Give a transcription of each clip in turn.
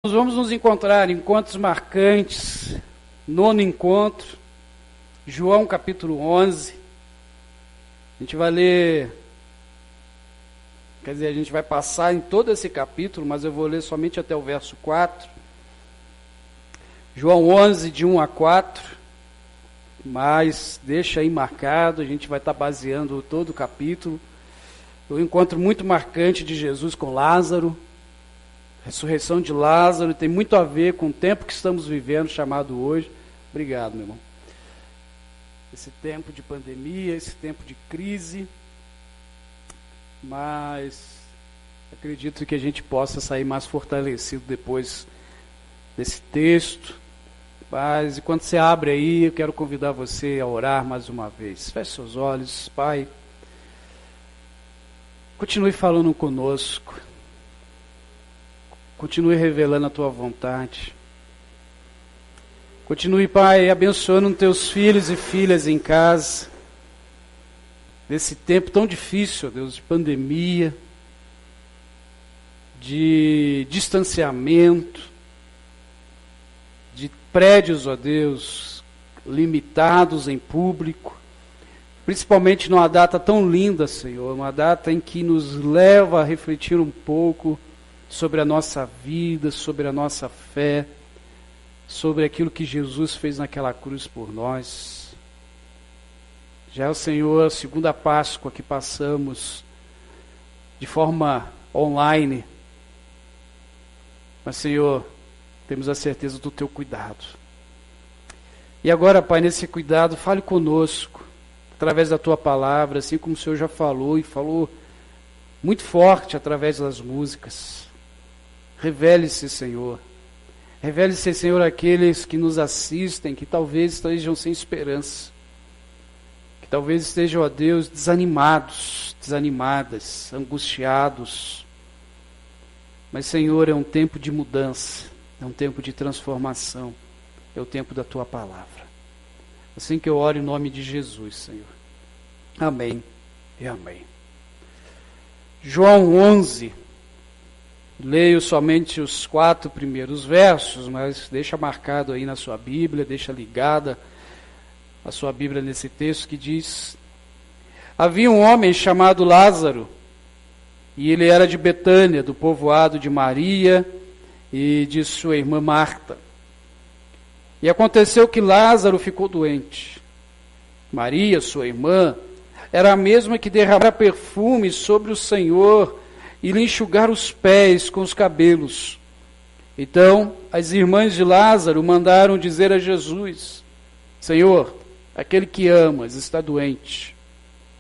Nós vamos nos encontrar em encontros marcantes, 9º encontro, João capítulo 11. A gente vai ler, quer dizer, a gente vai passar em todo esse capítulo, mas eu vou ler somente até o verso 4. João 11, de 1 a 4, mas deixa aí marcado, a gente vai estar baseando todo o capítulo. Um encontro muito marcante de Jesus com Lázaro, ressurreição de Lázaro, tem muito a ver com o tempo que estamos vivendo, chamado hoje. Obrigado, meu irmão. Esse tempo de pandemia, esse tempo de crise, mas acredito que a gente possa sair mais fortalecido depois desse texto. Mas enquanto você abre aí, eu quero convidar você a orar mais uma vez. Feche seus olhos, Pai. Continue falando conosco. Continue revelando a Tua vontade. Continue, Pai, abençoando os Teus filhos e filhas em casa. Nesse tempo tão difícil, Deus, de pandemia, de distanciamento, de prédios, ó Deus, limitados em público. Principalmente numa data tão linda, Senhor, uma data em que nos leva a refletir um pouco sobre a nossa vida, sobre a nossa fé, sobre aquilo que Jesus fez naquela cruz por nós. Já é o Senhor, a segunda Páscoa que passamos de forma online, mas, Senhor, temos a certeza do Teu cuidado. E agora, Pai, nesse cuidado, fale conosco, através da Tua palavra, assim como o Senhor já falou, e falou muito forte através das músicas. Revele-se, Senhor. Revele-se, Senhor, àqueles que nos assistem, que talvez estejam sem esperança, que talvez estejam, ó Deus, desanimados, desanimadas, angustiados. Mas, Senhor, é um tempo de mudança, é um tempo de transformação, é o tempo da Tua palavra. Assim que eu oro em nome de Jesus, Senhor. Amém e amém. João 11. Leio somente os 4 primeiros versos, mas deixa marcado aí na sua Bíblia, deixa ligada a sua Bíblia nesse texto que diz: havia um homem chamado Lázaro, e ele era de Betânia, do povoado de Maria e de sua irmã Marta. E aconteceu que Lázaro ficou doente. Maria, sua irmã, era a mesma que derramara perfume sobre o Senhor e lhe enxugar os pés com os cabelos. Então, as irmãs de Lázaro mandaram dizer a Jesus: Senhor, aquele que amas está doente.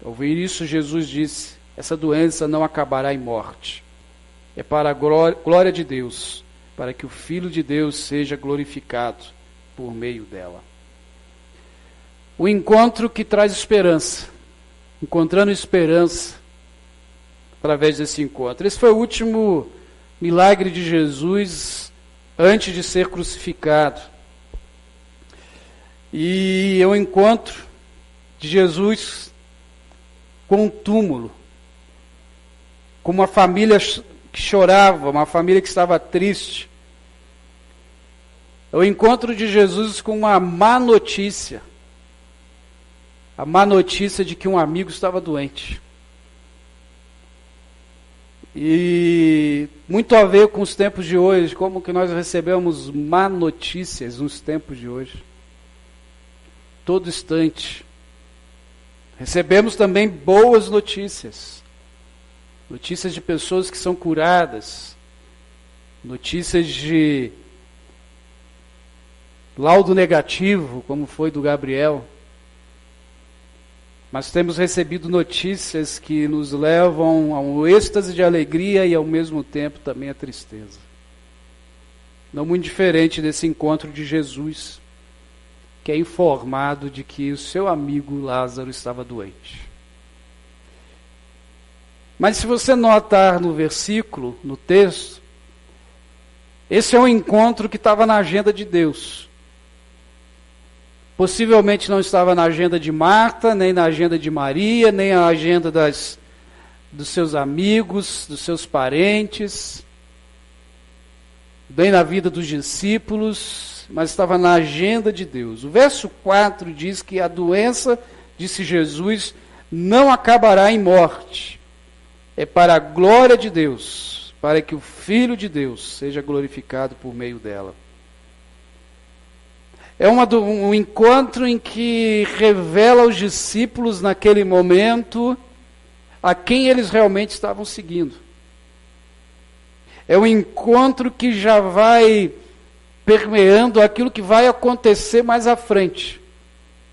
Ao ouvir isso, Jesus disse: essa doença não acabará em morte. É para a glória de Deus, para que o Filho de Deus seja glorificado por meio dela. O encontro que traz esperança, encontrando esperança através desse encontro. Esse foi o último milagre de Jesus antes de ser crucificado. E é o encontro de Jesus com um túmulo, com uma família que chorava, uma família que estava triste. É o encontro de Jesus com uma má notícia. A má notícia de que um amigo estava doente. E muito a ver com os tempos de hoje, como que nós recebemos má notícias nos tempos de hoje. Todo instante. Recebemos também boas notícias. Notícias de pessoas que são curadas. Notícias de laudo negativo, como foi do Gabriel. Mas temos recebido notícias que nos levam a um êxtase de alegria e ao mesmo tempo também a tristeza. Não muito diferente desse encontro de Jesus, que é informado de que o seu amigo Lázaro estava doente. Mas se você notar no versículo, no texto, esse é um encontro que estava na agenda de Deus. Possivelmente não estava na agenda de Marta, nem na agenda de Maria, nem na agenda dos seus amigos, dos seus parentes. bem na vida dos discípulos, mas estava na agenda de Deus. O verso 4 diz que a doença, disse Jesus, não acabará em morte. É para a glória de Deus, para que o Filho de Deus seja glorificado por meio dela. É um encontro em que revela aos discípulos, naquele momento, a quem eles realmente estavam seguindo. É um encontro que já vai permeando aquilo que vai acontecer mais à frente,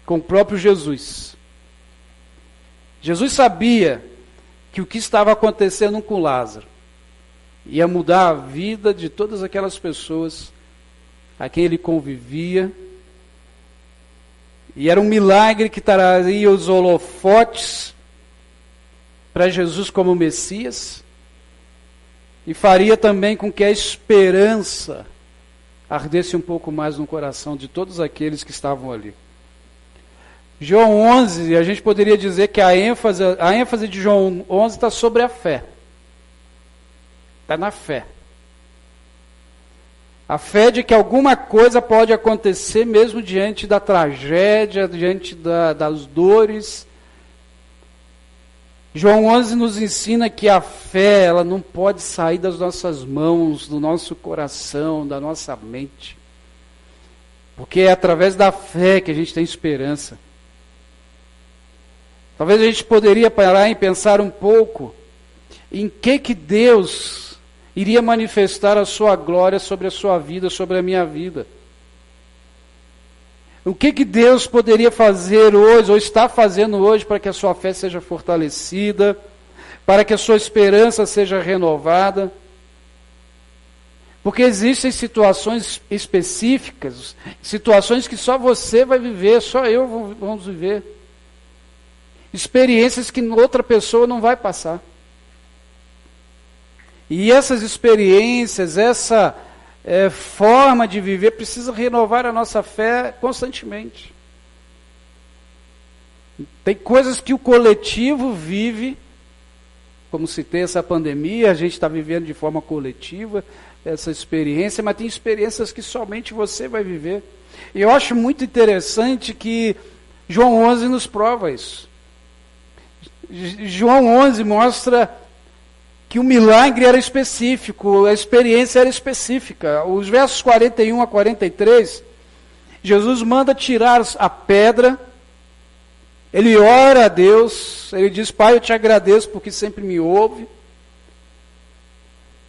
com o próprio Jesus. Jesus sabia que o que estava acontecendo com Lázaro ia mudar a vida de todas aquelas pessoas a quem ele convivia, e era um milagre que traria os holofotes para Jesus como Messias, e faria também com que a esperança ardesse um pouco mais no coração de todos aqueles que estavam ali. João 11, a gente poderia dizer que a ênfase de João 11 está sobre a fé. Está na fé. A fé de que alguma coisa pode acontecer mesmo diante da tragédia, diante das dores. João 11 nos ensina que a fé, ela não pode sair das nossas mãos, do nosso coração, da nossa mente. Porque é através da fé que a gente tem esperança. Talvez a gente poderia parar e pensar um pouco em que Deus iria manifestar a sua glória sobre a sua vida, sobre a minha vida. O que Deus poderia fazer hoje, ou está fazendo hoje, para que a sua fé seja fortalecida, para que a sua esperança seja renovada. Porque existem situações específicas, situações que só você vai viver, só eu vamos viver. Experiências que outra pessoa não vai passar. E essas experiências, essa forma de viver, precisa renovar a nossa fé constantemente. Tem coisas que o coletivo vive, como citei essa pandemia, a gente está vivendo de forma coletiva essa experiência, mas tem experiências que somente você vai viver. E eu acho muito interessante que João 11 nos prova isso. João 11 mostra que o milagre era específico, a experiência era específica. Os versos 41 a 43, Jesus manda tirar a pedra, ele ora a Deus, ele diz: Pai, eu te agradeço porque sempre me ouve.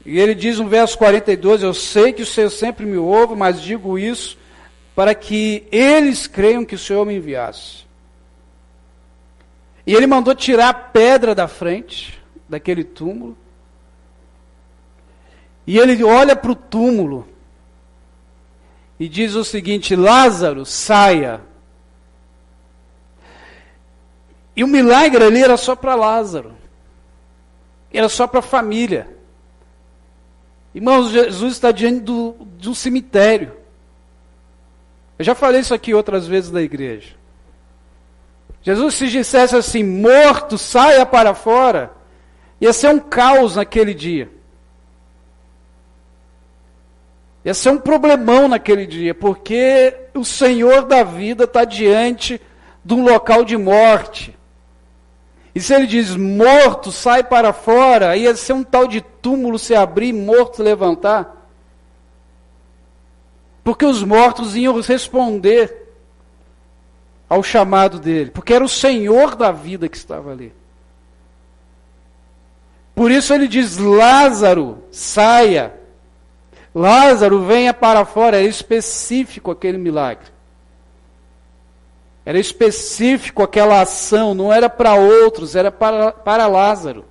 E ele diz no verso 42, eu sei que o Senhor sempre me ouve, mas digo isso para que eles creiam que o Senhor me enviasse. E ele mandou tirar a pedra da frente daquele túmulo. E ele olha para o túmulo e diz o seguinte: Lázaro, saia. E o milagre ali era só para Lázaro. Era só para a família. Irmãos, Jesus está diante de um cemitério. Eu já falei isso aqui outras vezes na igreja. Jesus, se dissesse assim, morto, saia para fora, ia ser um caos naquele dia. Ia ser um problemão naquele dia, porque o Senhor da vida está diante de um local de morte. E se ele diz, morto, sai para fora, ia ser um tal de túmulo se abrir, morto levantar. Porque os mortos iam responder ao chamado dele, porque era o Senhor da vida que estava ali. Por isso ele diz, Lázaro, saia. Lázaro, venha para fora. Era específico aquele milagre. Era específico aquela ação, não era para outros, era para Lázaro.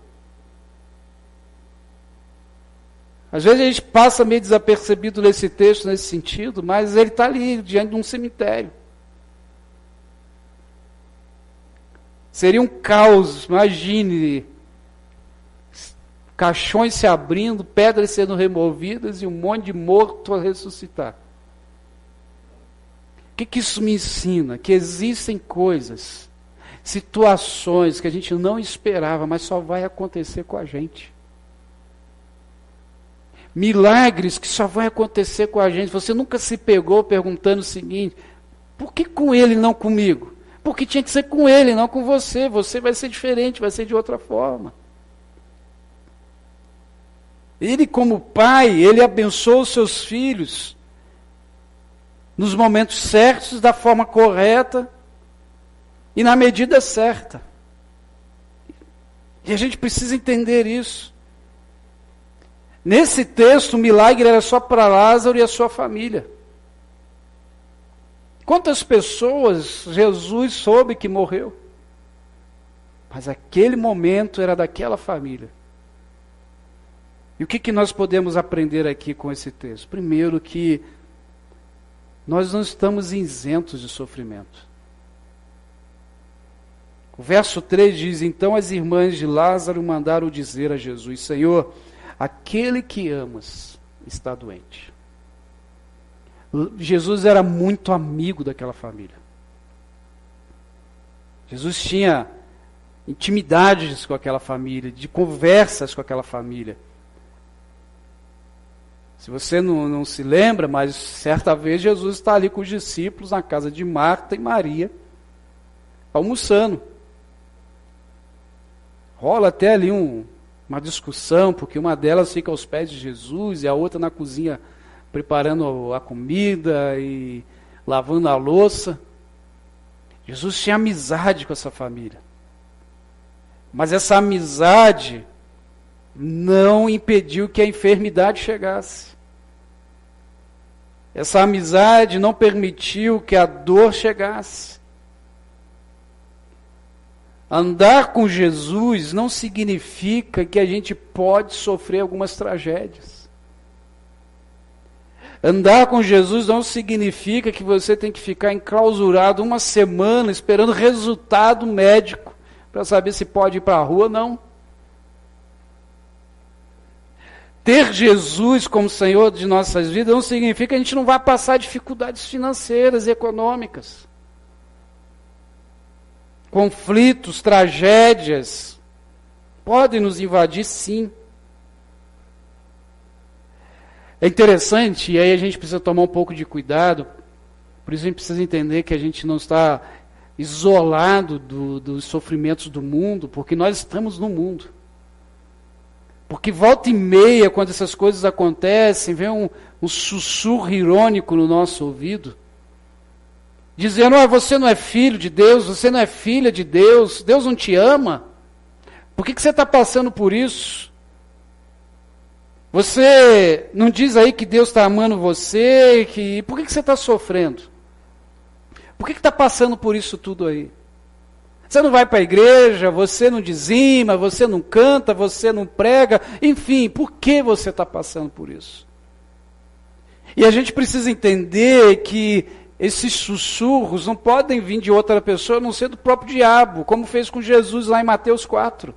Às vezes a gente passa meio desapercebido nesse texto, nesse sentido, mas ele está ali, diante de um cemitério. Seria um caos, imagine, caixões se abrindo, pedras sendo removidas e um monte de morto a ressuscitar. O que isso me ensina? Que existem coisas, situações que a gente não esperava, mas só vai acontecer com a gente. Milagres que só vão acontecer com a gente. Você nunca se pegou perguntando o seguinte: por que com ele, não comigo? Porque tinha que ser com ele, não com você. Você vai ser diferente, vai ser de outra forma. Ele, como pai, ele abençoa os seus filhos nos momentos certos, da forma correta e na medida certa. E a gente precisa entender isso. Nesse texto, o milagre era só para Lázaro e a sua família. Quantas pessoas Jesus soube que morreu? Mas aquele momento era daquela família. E o que nós podemos aprender aqui com esse texto? Primeiro, que nós não estamos isentos de sofrimento. O verso 3 diz: então as irmãs de Lázaro mandaram dizer a Jesus: Senhor, aquele que amas está doente. Jesus era muito amigo daquela família. Jesus tinha intimidades com aquela família, de conversas com aquela família. Se você não se lembra, mas certa vez Jesus está ali com os discípulos na casa de Marta e Maria, almoçando. Rola até ali uma discussão, porque uma delas fica aos pés de Jesus e a outra na cozinha preparando a comida e lavando a louça. Jesus tinha amizade com essa família. Mas essa amizade não impediu que a enfermidade chegasse. Essa amizade não permitiu que a dor chegasse. Andar com Jesus não significa que a gente pode sofrer algumas tragédias. Andar com Jesus não significa que você tem que ficar enclausurado uma semana esperando resultado médico para saber se pode ir para a rua, não. Ter Jesus como Senhor de nossas vidas não significa que a gente não vai passar dificuldades financeiras e econômicas. Conflitos, tragédias podem nos invadir, sim. É interessante, e aí a gente precisa tomar um pouco de cuidado, por isso a gente precisa entender que a gente não está isolado dos sofrimentos do mundo, porque nós estamos no mundo. Porque volta e meia, quando essas coisas acontecem, vem um sussurro irônico no nosso ouvido, dizendo: você não é filho de Deus, você não é filha de Deus, Deus não te ama. Por que você está passando por isso? Você não diz aí que Deus está amando você, por que você está sofrendo? Por que está passando por isso tudo aí? Você não vai para a igreja, você não dizima, você não canta, você não prega, enfim, por que você está passando por isso? E a gente precisa entender que esses sussurros não podem vir de outra pessoa, a não ser do próprio diabo, como fez com Jesus lá em Mateus 4.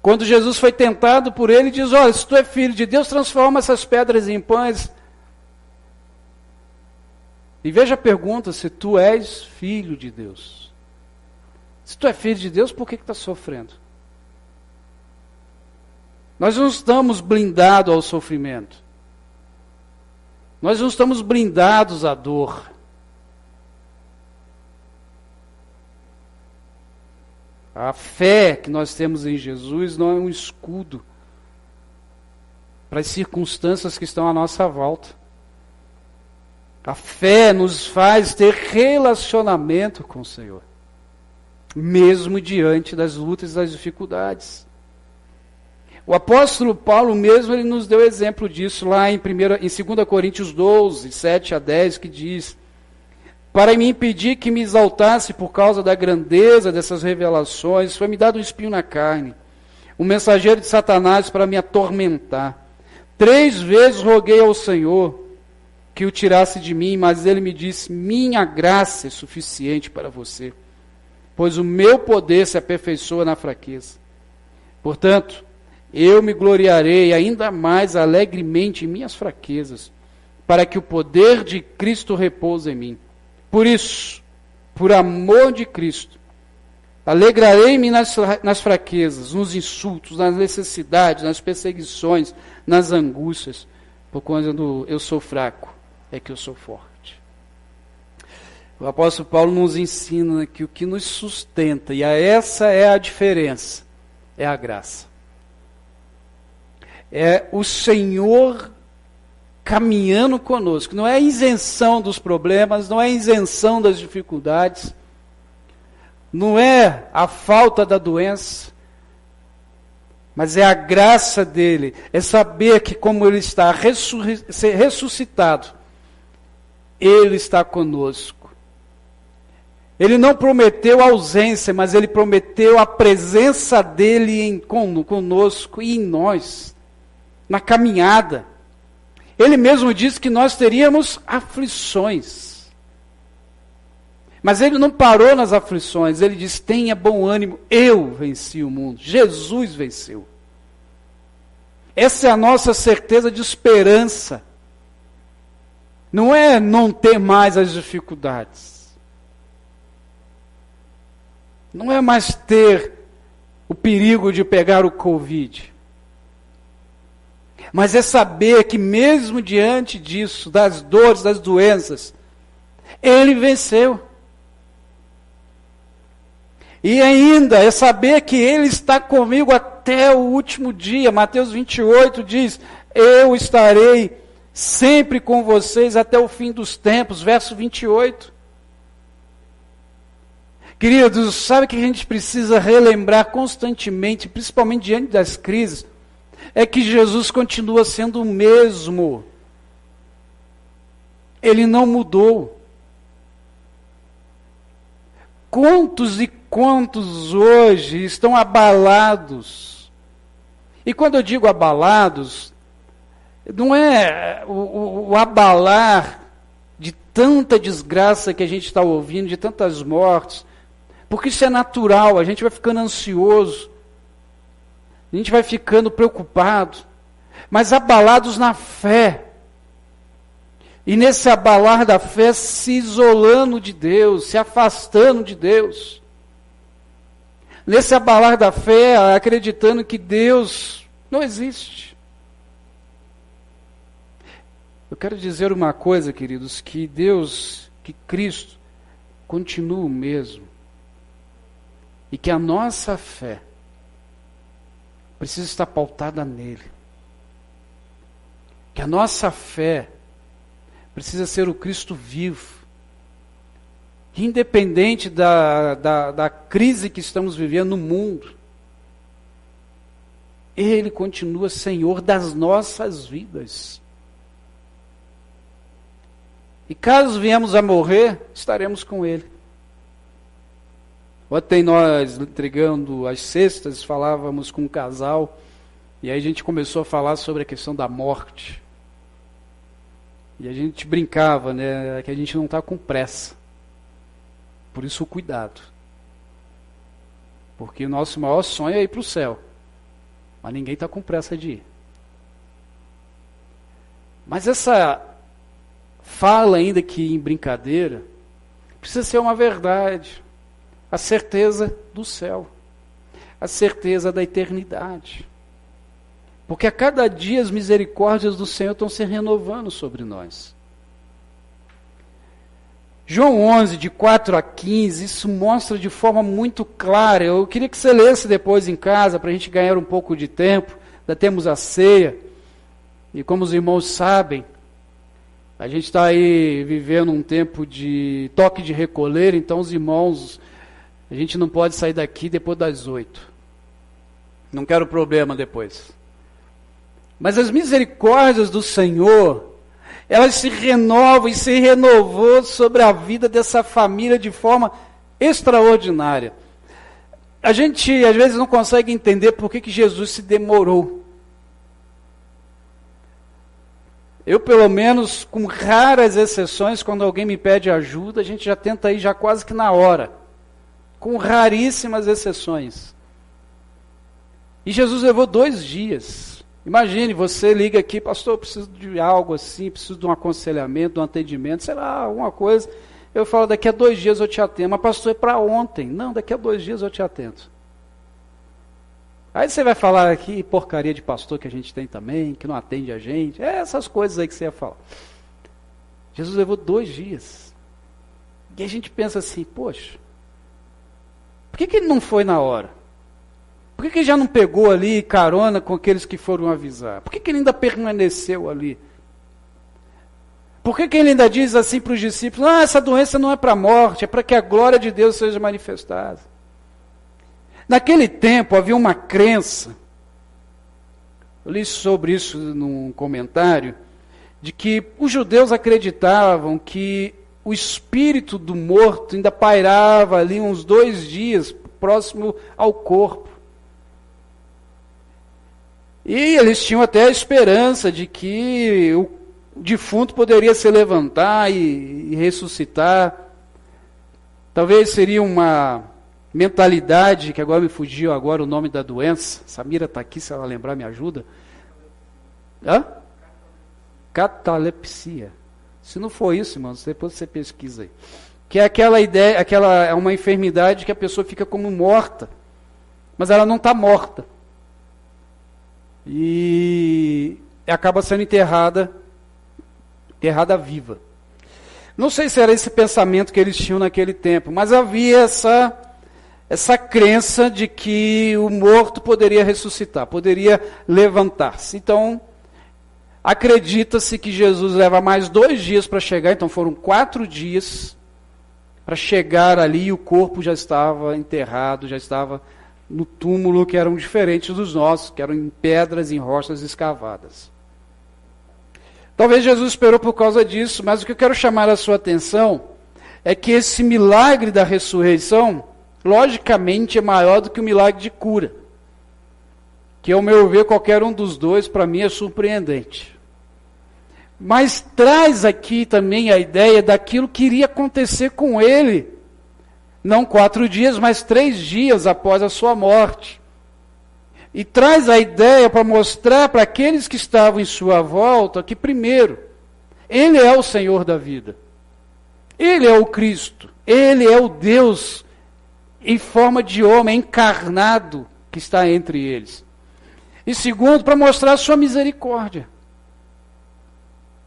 Quando Jesus foi tentado por ele, diz: olha, se tu é filho de Deus, transforma essas pedras em pães. E veja a pergunta: se tu és filho de Deus. Se tu é filho de Deus, por que está sofrendo? Nós não estamos blindados ao sofrimento. Nós não estamos blindados à dor. A fé que nós temos em Jesus não é um escudo para as circunstâncias que estão à nossa volta. A fé nos faz ter relacionamento com o Senhor, mesmo diante das lutas e das dificuldades. O apóstolo Paulo mesmo, ele nos deu exemplo disso lá em 2 Coríntios 12, 7 a 10, que diz: para me impedir que me exaltasse por causa da grandeza dessas revelações, foi-me dado um espinho na carne, um mensageiro de Satanás para me atormentar. 3 vezes roguei ao Senhor que o tirasse de mim, mas ele me disse: minha graça é suficiente para você, pois o meu poder se aperfeiçoa na fraqueza. Portanto, eu me gloriarei ainda mais alegremente em minhas fraquezas, para que o poder de Cristo repouse em mim. Por isso, por amor de Cristo, Alegrarei-me nas fraquezas, nos insultos, nas necessidades, nas perseguições, nas angústias, por quando eu sou fraco, é que eu sou forte. O apóstolo Paulo nos ensina que o que nos sustenta, e essa é a diferença, é a graça. É o Senhor caminhando conosco. Não é a isenção dos problemas, não é a isenção das dificuldades, não é a falta da doença, mas é a graça dele, é saber que como ele está ressuscitado, ele está conosco. Ele não prometeu ausência, mas ele prometeu a presença dele conosco e em nós, na caminhada. Ele mesmo disse que nós teríamos aflições. Mas ele não parou nas aflições, ele disse: tenha bom ânimo, eu venci o mundo, Jesus venceu. Essa é a nossa certeza de esperança. Não é não ter mais as dificuldades. Não é mais ter o perigo de pegar o Covid. Mas é saber que mesmo diante disso, das dores, das doenças, ele venceu. E ainda é saber que ele está comigo até o último dia. Mateus 28 diz: eu estarei sempre com vocês até o fim dos tempos. Verso 28. Queridos, sabe que a gente precisa relembrar constantemente, principalmente diante das crises, é que Jesus continua sendo o mesmo. Ele não mudou. Quantos e quantos hoje estão abalados? E quando eu digo abalados, não é o abalar de tanta desgraça que a gente está ouvindo, de tantas mortes, porque isso é natural, a gente vai ficando ansioso, a gente vai ficando preocupado, mas abalados na fé. E nesse abalar da fé, se isolando de Deus, se afastando de Deus. Nesse abalar da fé, acreditando que Deus não existe. Eu quero dizer uma coisa, queridos, que Deus, que Cristo, continua o mesmo. E que a nossa fé precisa estar pautada nele. Que a nossa fé precisa ser o Cristo vivo. Independente da crise que estamos vivendo no mundo, Ele continua Senhor das nossas vidas. E caso viemos a morrer, estaremos com Ele. Ontem nós, entregando as cestas, falávamos com um casal, e aí a gente começou a falar sobre a questão da morte. E a gente brincava, né, que a gente não está com pressa. Por isso o cuidado. Porque o nosso maior sonho é ir para o céu. Mas ninguém está com pressa de ir. Mas essa fala, ainda que em brincadeira, precisa ser uma verdade. A certeza do céu. A certeza da eternidade. Porque a cada dia as misericórdias do Senhor estão se renovando sobre nós. João 11, de 4 a 15, isso mostra de forma muito clara. Eu queria que você lesse depois em casa, para a gente ganhar um pouco de tempo. Ainda temos a ceia. E como os irmãos sabem, a gente está aí vivendo um tempo de toque de recolher, então os irmãos, a gente não pode sair daqui depois das 8. Não quero problema depois. Mas as misericórdias do Senhor, elas se renovam e se renovou sobre a vida dessa família de forma extraordinária. A gente às vezes não consegue entender por que Jesus se demorou. Eu, pelo menos, com raras exceções, quando alguém me pede ajuda, a gente já tenta ir já quase que na hora. Com raríssimas exceções. E Jesus levou 2 dias. Imagine, você liga aqui, pastor, eu preciso de algo assim, preciso de um aconselhamento, de um atendimento, sei lá, alguma coisa. Eu falo, daqui a 2 dias eu te atendo. Mas pastor, é para ontem. Não, daqui a 2 dias eu te atendo. Aí você vai falar aqui, porcaria de pastor que a gente tem também, que não atende a gente. É essas coisas aí que você ia falar. Jesus levou 2 dias. E a gente pensa assim, poxa, por que ele não foi na hora? Por que já não pegou ali carona com aqueles que foram avisar? Por que ele ainda permaneceu ali? Por que ele ainda diz assim para os discípulos, essa doença não é para a morte, é para que a glória de Deus seja manifestada? Naquele tempo havia uma crença, eu li sobre isso num comentário, de que os judeus acreditavam que o espírito do morto ainda pairava ali uns 2 dias, próximo ao corpo. E eles tinham até a esperança de que o defunto poderia se levantar e ressuscitar. Talvez seria uma mentalidade, que agora me fugiu agora o nome da doença. Samira está aqui, se ela lembrar me ajuda. Catalepsia. Se não for isso, irmãos, depois você pesquisa aí. Que é aquela ideia, é uma enfermidade que a pessoa fica como morta, mas ela não está morta. E acaba sendo enterrada viva. Não sei se era esse pensamento que eles tinham naquele tempo, mas havia essa crença de que o morto poderia ressuscitar, poderia levantar-se. Então, acredita-se que Jesus leva mais 2 dias para chegar, então foram 4 dias para chegar ali e o corpo já estava enterrado, já estava no túmulo, que eram diferentes dos nossos, que eram em pedras, em rochas escavadas. Talvez Jesus esperou por causa disso, mas o que eu quero chamar a sua atenção é que esse milagre da ressurreição, logicamente, é maior do que o milagre de cura. Que, ao meu ver, qualquer um dos dois, para mim, é surpreendente. Mas traz aqui também a ideia daquilo que iria acontecer com ele, não 4 dias, mas 3 dias após a sua morte. E traz a ideia para mostrar para aqueles que estavam em sua volta que, primeiro, ele é o Senhor da vida. Ele é o Cristo. Ele é o Deus em forma de homem encarnado que está entre eles. E segundo, para mostrar a sua misericórdia.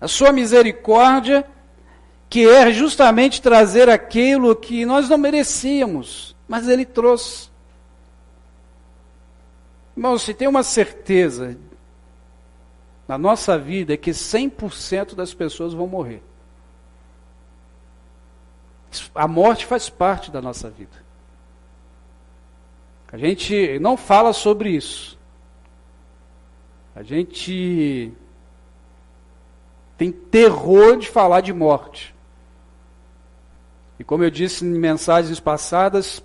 A sua misericórdia, que é justamente trazer aquilo que nós não merecíamos, mas ele trouxe. Irmão, se tem uma certeza na nossa vida é que 100% das pessoas vão morrer. A morte faz parte da nossa vida. A gente não fala sobre isso. A gente tem terror de falar de morte. E como eu disse em mensagens passadas,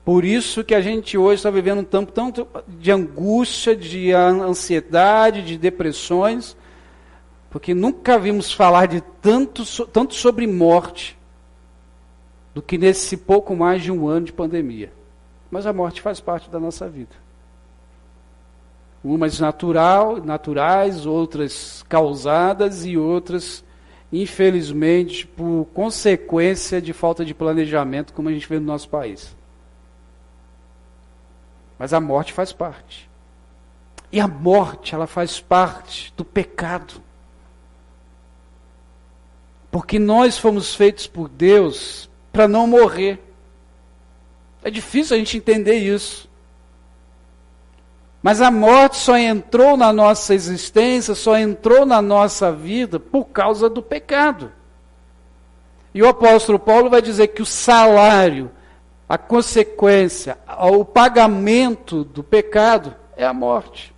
por isso que a gente hoje está vivendo um tempo tanto de angústia, de ansiedade, de depressões, porque nunca vimos falar de tanto sobre morte do que nesse pouco mais de 1 ano de pandemia. Mas a morte faz parte da nossa vida. Umas naturais, outras causadas e outras, infelizmente, por consequência de falta de planejamento, como a gente vê no nosso país. Mas a morte faz parte. E a morte, ela faz parte do pecado. Porque nós fomos feitos por Deus para não morrer. É difícil a gente entender isso. Mas a morte só entrou na nossa existência, só entrou na nossa vida por causa do pecado. E o apóstolo Paulo vai dizer que o salário, a consequência, o pagamento do pecado é a morte.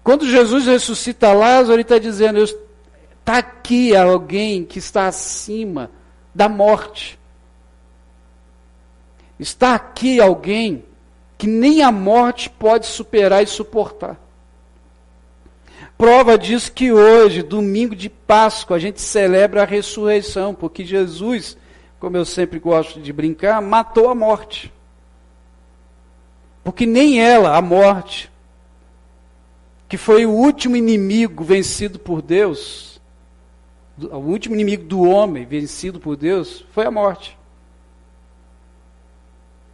Quando Jesus ressuscita Lázaro, ele está dizendo, está aqui alguém que está acima da morte. Está aqui alguém que nem a morte pode superar e suportar. Prova disso que hoje, domingo de Páscoa, a gente celebra a ressurreição, porque Jesus, como eu sempre gosto de brincar, matou a morte. Porque nem ela, a morte, que foi o último inimigo vencido por Deus, o último inimigo do homem vencido por Deus foi a morte.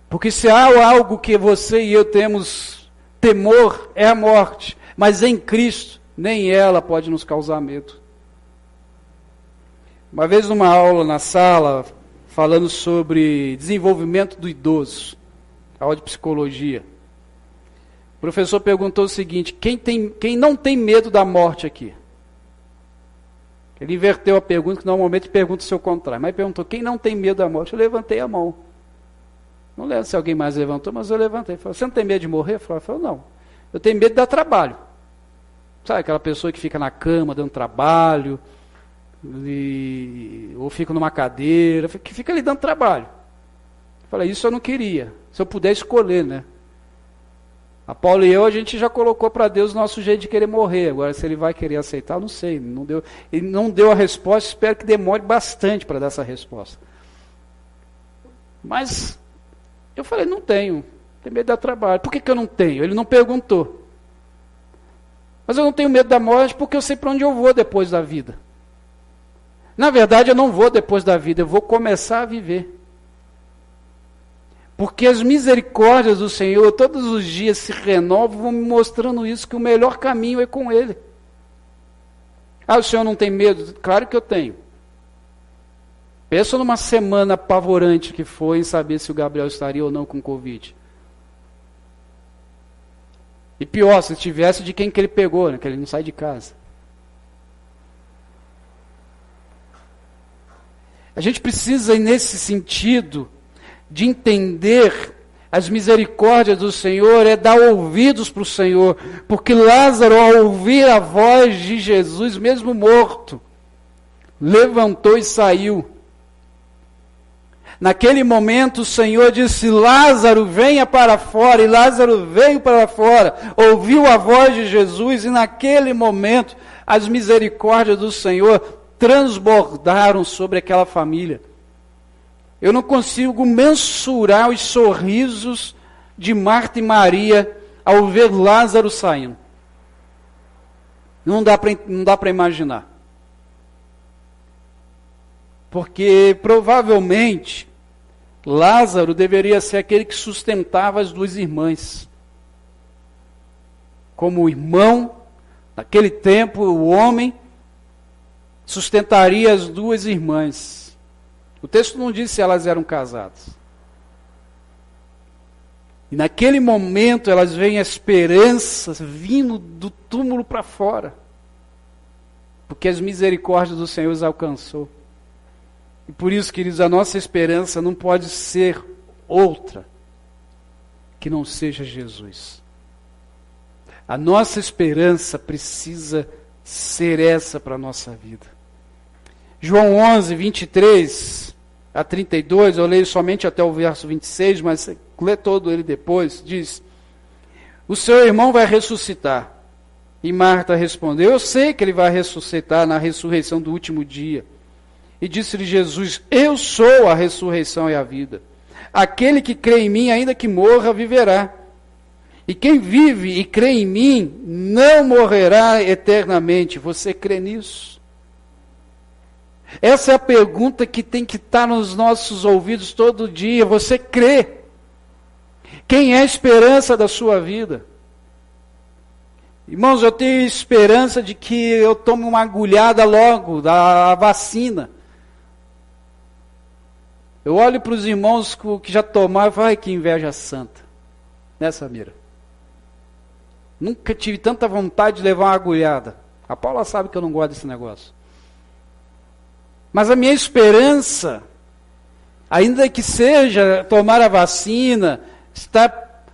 Porque se há algo que você e eu temos temor, é a morte. Mas em Cristo, nem ela pode nos causar medo. Uma vez numa aula na sala, falando sobre desenvolvimento do idoso, aula de psicologia, o professor perguntou o seguinte: quem não tem medo da morte aqui? Ele inverteu a pergunta, que normalmente pergunta o seu contrário, mas perguntou: quem não tem medo da morte? Eu levantei a mão. Não lembro se alguém mais levantou, mas eu levantei. Falei: você não tem medo de morrer? Eu falei: não. Eu tenho medo de dar trabalho. Sabe aquela pessoa que fica na cama dando trabalho, ou fica numa cadeira, que fica ali dando trabalho. Eu falei: isso eu não queria. Se eu puder escolher, né? A Paula e eu, a gente já colocou para Deus o nosso jeito de querer morrer. Agora, se ele vai querer aceitar, eu não sei. Ele não deu a resposta, espero que demore bastante para dar essa resposta. Mas eu falei: não tenho medo de dar trabalho. Por que eu não tenho? Ele não perguntou. Mas eu não tenho medo da morte porque eu sei para onde eu vou depois da vida. Na verdade, eu não vou depois da vida, eu vou começar a viver. Porque as misericórdias do Senhor todos os dias se renovam, vão me mostrando isso, que o melhor caminho é com Ele. Ah, o Senhor não tem medo? Claro que eu tenho. Pensa numa semana apavorante que foi em saber se o Gabriel estaria ou não com Covid. E pior, se tivesse de quem que ele pegou, né, que ele não sai de casa. A gente precisa, nesse sentido, de entender as misericórdias do Senhor, é dar ouvidos para o Senhor, porque Lázaro, ao ouvir a voz de Jesus, mesmo morto, levantou e saiu. Naquele momento o Senhor disse: Lázaro, venha para fora, e Lázaro veio para fora, ouviu a voz de Jesus, e naquele momento as misericórdias do Senhor transbordaram sobre aquela família. Eu não consigo mensurar os sorrisos de Marta e Maria ao ver Lázaro saindo. Não dá para imaginar. Porque provavelmente Lázaro deveria ser aquele que sustentava as duas irmãs. Como irmão, naquele tempo o homem sustentaria as duas irmãs. O texto não diz se elas eram casadas. E naquele momento elas veem a esperança vindo do túmulo para fora. Porque as misericórdias do Senhor os alcançou. E por isso, queridos, a nossa esperança não pode ser outra que não seja Jesus. A nossa esperança precisa ser essa para a nossa vida. João 11, 23 a 32, eu leio somente até o verso 26, mas lê todo ele depois, diz: o seu irmão vai ressuscitar. E Marta respondeu: eu sei que ele vai ressuscitar na ressurreição do último dia. E disse-lhe Jesus: eu sou a ressurreição e a vida. Aquele que crê em mim, ainda que morra, viverá. E quem vive e crê em mim, não morrerá eternamente. Você crê nisso? Essa é a pergunta que tem que estar nos nossos ouvidos todo dia. Você crê? Quem é a esperança da sua vida? Irmãos, eu tenho esperança de que eu tome uma agulhada logo da vacina. Eu olho para os irmãos que já tomaram e falo: ai, que inveja santa. Né, Samira? Nunca tive tanta vontade de levar uma agulhada. A Paula sabe que eu não gosto desse negócio. Mas a minha esperança, ainda que seja tomar a vacina, estar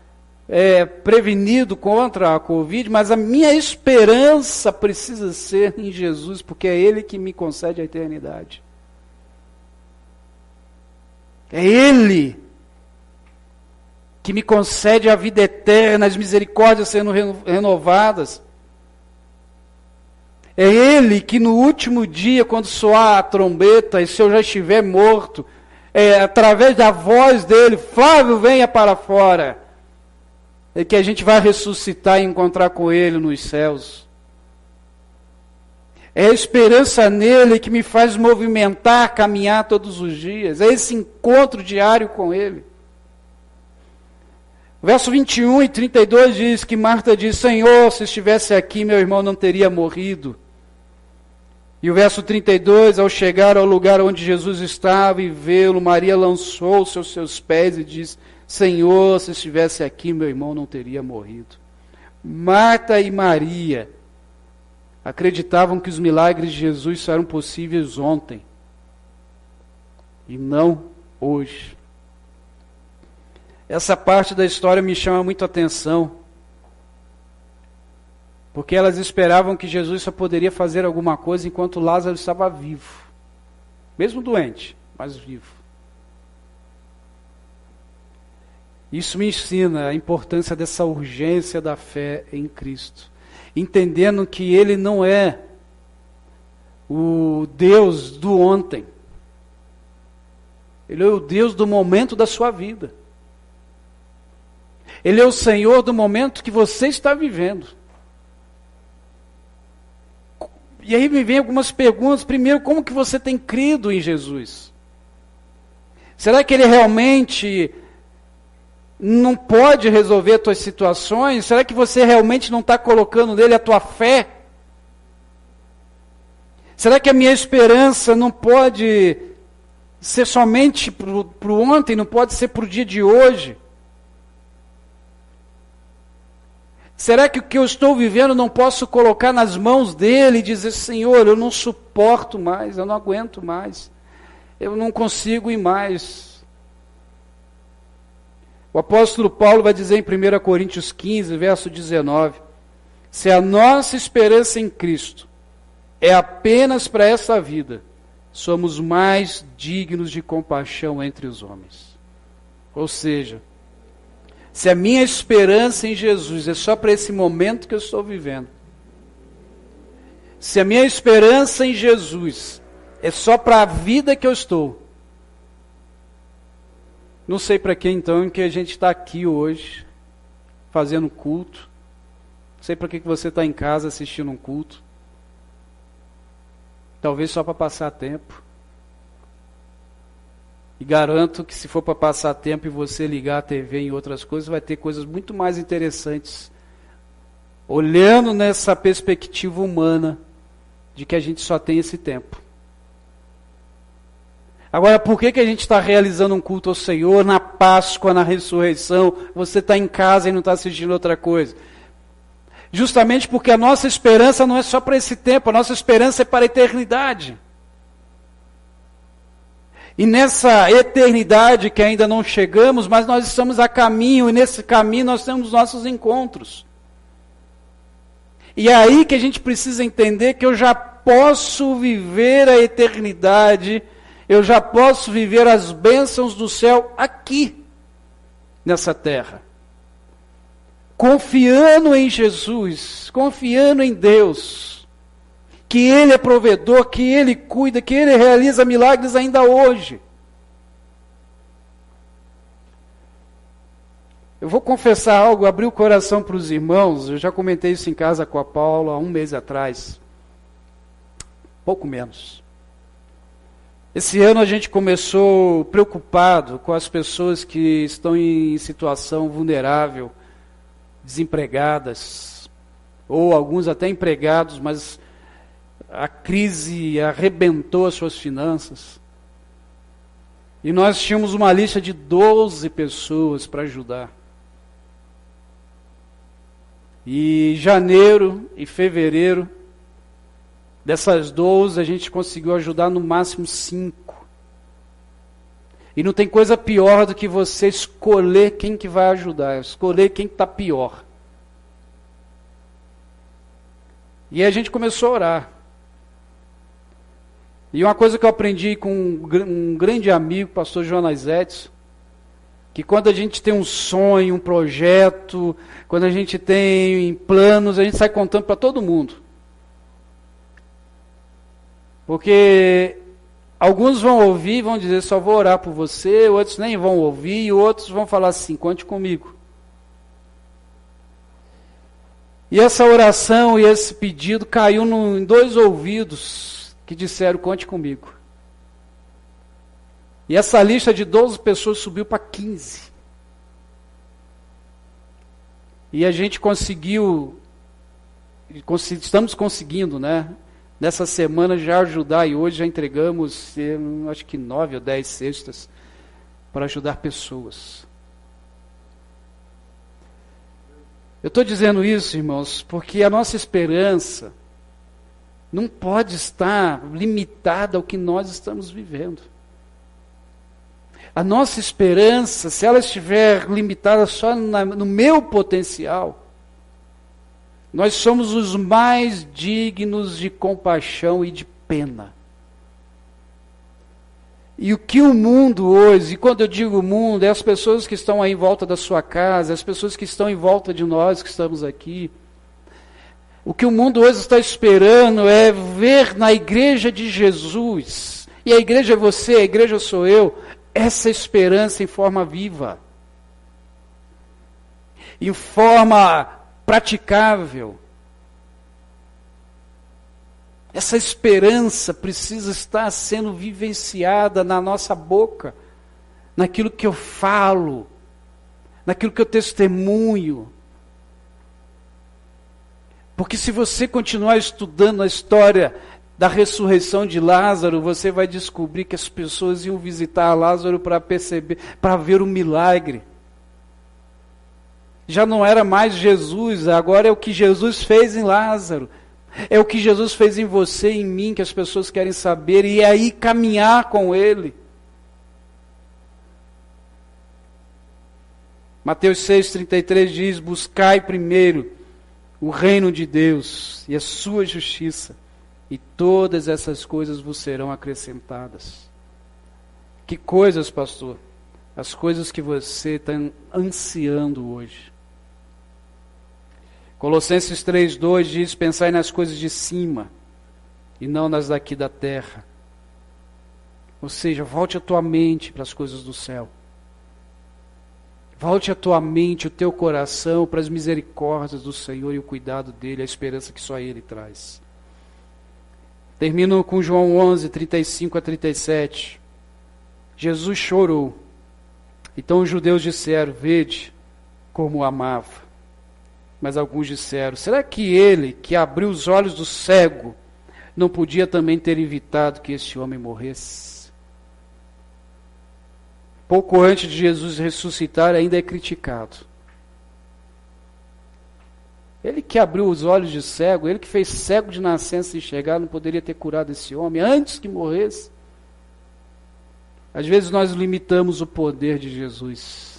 prevenido contra a Covid, mas a minha esperança precisa ser em Jesus, porque é Ele que me concede a eternidade. É Ele que me concede a vida eterna, as misericórdias sendo renovadas. É Ele que no último dia, quando soar a trombeta, e se eu já estiver morto, através da voz dele: Flávio, venha para fora. É que a gente vai ressuscitar e encontrar com Ele nos céus. É a esperança nele que me faz movimentar, caminhar todos os dias. É esse encontro diário com ele. O verso 21 e 32 diz que Marta diz: Senhor, se estivesse aqui, meu irmão não teria morrido. E o verso 32, ao chegar ao lugar onde Jesus estava e vê-lo, Maria lançou-se aos seus pés e diz: Senhor, se estivesse aqui, meu irmão não teria morrido. Marta e Maria acreditavam que os milagres de Jesus só eram possíveis ontem e não hoje. Essa parte da história me chama muito a atenção, porque elas esperavam que Jesus só poderia fazer alguma coisa enquanto Lázaro estava vivo, mesmo doente, mas vivo. Isso me ensina a importância dessa urgência da fé em Cristo, entendendo que Ele não é o Deus do ontem, Ele é o Deus do momento da sua vida. Ele é o Senhor do momento que você está vivendo. E aí me vem algumas perguntas. Primeiro, como que você tem crido em Jesus? Será que Ele realmente não pode resolver as tuas situações? Será que você realmente não está colocando nele a tua fé? Será que a minha esperança não pode ser somente para o ontem, não pode ser para o dia de hoje? Será que o que eu estou vivendo não posso colocar nas mãos dele e dizer: Senhor, eu não suporto mais, eu não aguento mais, eu não consigo ir mais? O apóstolo Paulo vai dizer em 1 Coríntios 15, verso 19, se a nossa esperança em Cristo é apenas para essa vida, somos mais dignos de compaixão entre os homens. Ou seja, se a minha esperança em Jesus é só para esse momento que eu estou vivendo, se a minha esperança em Jesus é só para a vida que eu estou, não sei para que então que a gente está aqui hoje, fazendo culto, não sei para que você está em casa assistindo um culto, talvez só para passar tempo. E garanto que se for para passar tempo e você ligar a TV em outras coisas, vai ter coisas muito mais interessantes. Olhando nessa perspectiva humana de que a gente só tem esse tempo. Agora, por que a gente está realizando um culto ao Senhor na Páscoa, na ressurreição? Você está em casa e não está assistindo outra coisa. Justamente porque a nossa esperança não é só para esse tempo, a nossa esperança é para a eternidade. E nessa eternidade que ainda não chegamos, mas nós estamos a caminho, e nesse caminho nós temos nossos encontros. E é aí que a gente precisa entender que eu já posso viver a eternidade, eu já posso viver as bênçãos do céu aqui, nessa terra. Confiando em Jesus, confiando em Deus, que Ele é provedor, que Ele cuida, que Ele realiza milagres ainda hoje. Eu vou confessar algo, abrir o coração para os irmãos, eu já comentei isso em casa com a Paula há um mês atrás, pouco menos. Esse ano a gente começou preocupado com as pessoas que estão em situação vulnerável, desempregadas, ou alguns até empregados, mas a crise arrebentou as suas finanças. E nós tínhamos uma lista de 12 pessoas para ajudar. E janeiro e fevereiro, dessas 12, a gente conseguiu ajudar no máximo 5. E não tem coisa pior do que você escolher quem que vai ajudar, escolher quem está pior. E a gente começou a orar. E uma coisa que eu aprendi com um grande amigo, o pastor Jonas Edson, que quando a gente tem um sonho, um projeto, quando a gente tem planos, a gente sai contando para todo mundo. Porque alguns vão ouvir e vão dizer, só vou orar por você, outros nem vão ouvir, e outros vão falar assim, conte comigo. E essa oração e esse pedido caiu em 2 ouvidos que disseram, conte comigo. E essa lista de 12 pessoas subiu para 15. E a gente estamos conseguindo, né? Nessa semana já ajudar, e hoje já entregamos, acho que 9 ou 10 cestas para ajudar pessoas. Eu estou dizendo isso, irmãos, porque a nossa esperança não pode estar limitada ao que nós estamos vivendo. A nossa esperança, se ela estiver limitada só no meu potencial, nós somos os mais dignos de compaixão e de pena. E o que o mundo hoje, e quando eu digo mundo, é as pessoas que estão aí em volta da sua casa, as pessoas que estão em volta de nós que estamos aqui. O que o mundo hoje está esperando é ver na igreja de Jesus, e a igreja é você, a igreja sou eu, essa esperança em forma viva, em forma praticável. Essa esperança precisa estar sendo vivenciada na nossa boca, naquilo que eu falo, naquilo que eu testemunho. Porque se você continuar estudando a história da ressurreição de Lázaro, você vai descobrir que as pessoas iam visitar Lázaro para perceber, para ver o milagre. Já não era mais Jesus, agora é o que Jesus fez em Lázaro. É o que Jesus fez em você e em mim, que as pessoas querem saber, e aí caminhar com Ele. Mateus 6,33 diz, buscai primeiro o reino de Deus e a sua justiça, e todas essas coisas vos serão acrescentadas. Que coisas, pastor? As coisas que você está ansiando hoje. Colossenses 3,2 diz, pensai nas coisas de cima, e não nas daqui da terra. Ou seja, volte a tua mente para as coisas do céu. Volte a tua mente, o teu coração para as misericórdias do Senhor e o cuidado dEle, a esperança que só Ele traz. Termino com João 11, 35 a 37. Jesus chorou. Então os judeus disseram, vede como o amava. Mas alguns disseram, será que ele, que abriu os olhos do cego, não podia também ter evitado que este homem morresse? Pouco antes de Jesus ressuscitar, ainda é criticado. Ele que abriu os olhos de cego, ele que fez cego de nascença enxergar, não poderia ter curado esse homem antes que morresse? Às vezes nós limitamos o poder de Jesus.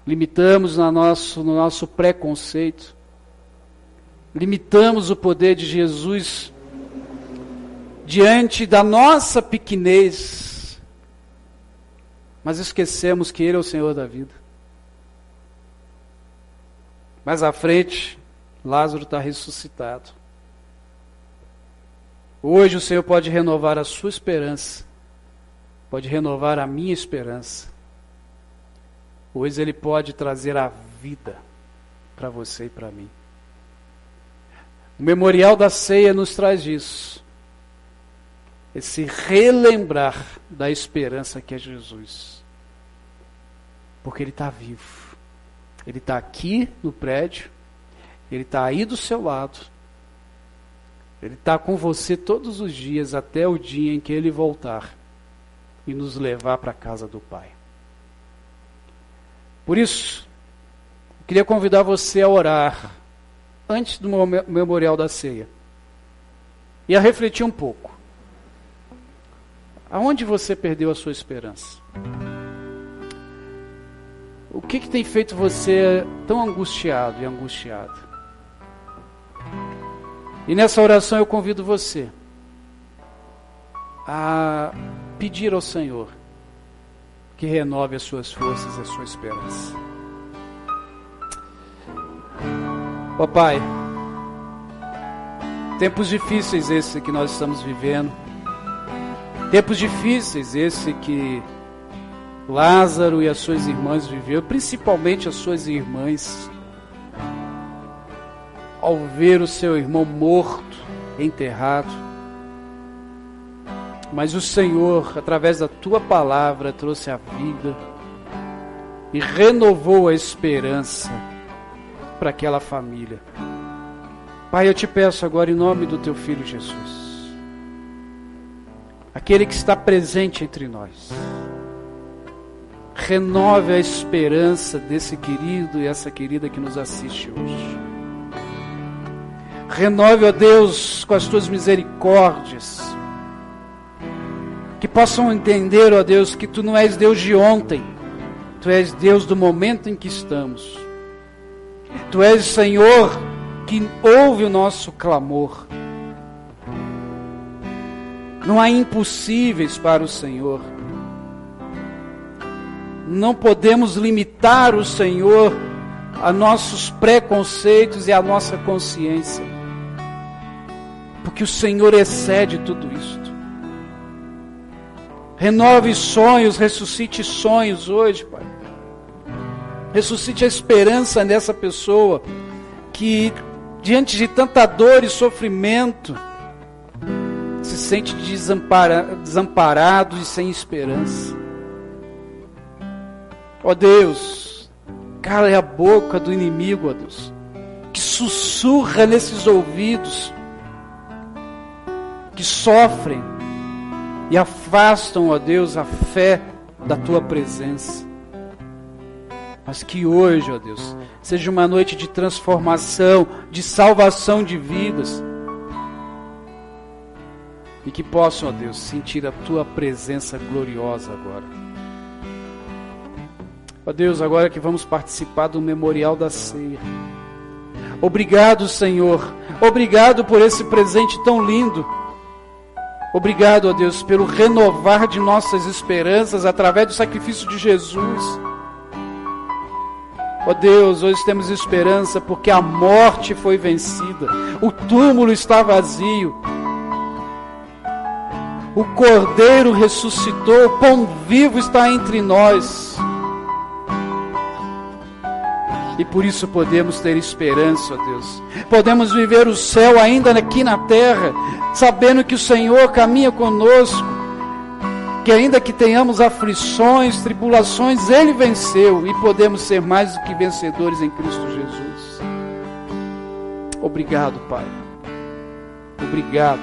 Limitamos no nosso preconceito. Limitamos o poder de Jesus diante da nossa pequenez. Mas esquecemos que Ele é o Senhor da vida. Mais à frente, Lázaro está ressuscitado. Hoje o Senhor pode renovar a sua esperança. Pode renovar a minha esperança. Hoje Ele pode trazer a vida para você e para mim. O memorial da ceia nos traz isso. Esse relembrar da esperança que é Jesus. Porque Ele está vivo. Ele está aqui no prédio. Ele está aí do seu lado. Ele está com você todos os dias até o dia em que Ele voltar e nos levar para a casa do Pai. Por isso, eu queria convidar você a orar antes do memorial da ceia e a refletir um pouco. Aonde você perdeu a sua esperança? O que tem feito você tão angustiado e angustiado? E nessa oração eu convido você a pedir ao Senhor que renove as suas forças e a sua esperança. Ó Pai, tempos difíceis esse que nós estamos vivendo, tempos difíceis esse que Lázaro e as suas irmãs viveram, principalmente as suas irmãs. ao ver o seu irmão morto, enterrado. Mas o Senhor, através da tua palavra, trouxe a vida e renovou a esperança para aquela família. Pai, eu te peço agora em nome do teu Filho Jesus, aquele que está presente entre nós, renove a esperança desse querido e essa querida que nos assiste hoje. Renove, ó Deus, com as tuas misericórdias, que possam entender, ó Deus, que tu não és Deus de ontem, tu és Deus do momento em que estamos. Tu és o Senhor que ouve o nosso clamor. Não há impossíveis para o Senhor. Não podemos limitar o Senhor a nossos preconceitos e a nossa consciência, porque o Senhor excede tudo isto. Renove sonhos, ressuscite sonhos hoje, Pai. Ressuscite a esperança nessa pessoa que, diante de tanta dor e sofrimento, se sente desamparado e sem esperança. Ó Deus, cala a boca do inimigo, ó Deus, que sussurra nesses ouvidos, que sofrem e afastam, ó Deus, a fé da tua presença. Mas que hoje, ó Deus, seja uma noite de transformação, de salvação de vidas. E que possam, ó Deus, sentir a tua presença gloriosa agora. Ó Deus, agora que vamos participar do memorial da ceia. Obrigado, Senhor. Obrigado por esse presente tão lindo. Obrigado, ó Deus, pelo renovar de nossas esperanças através do sacrifício de Jesus. Ó Deus, hoje temos esperança porque a morte foi vencida. O túmulo está vazio. O Cordeiro ressuscitou, o pão vivo está entre nós. E por isso podemos ter esperança, ó Deus. Podemos viver o céu ainda aqui na terra, sabendo que o Senhor caminha conosco, que ainda que tenhamos aflições, tribulações, Ele venceu, e podemos ser mais do que vencedores em Cristo Jesus. Obrigado, Pai. Obrigado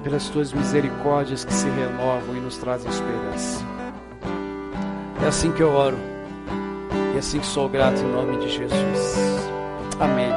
pelas tuas misericórdias que se renovam e nos trazem esperança. É assim que eu oro. E assim que sou grato em nome de Jesus. Amém.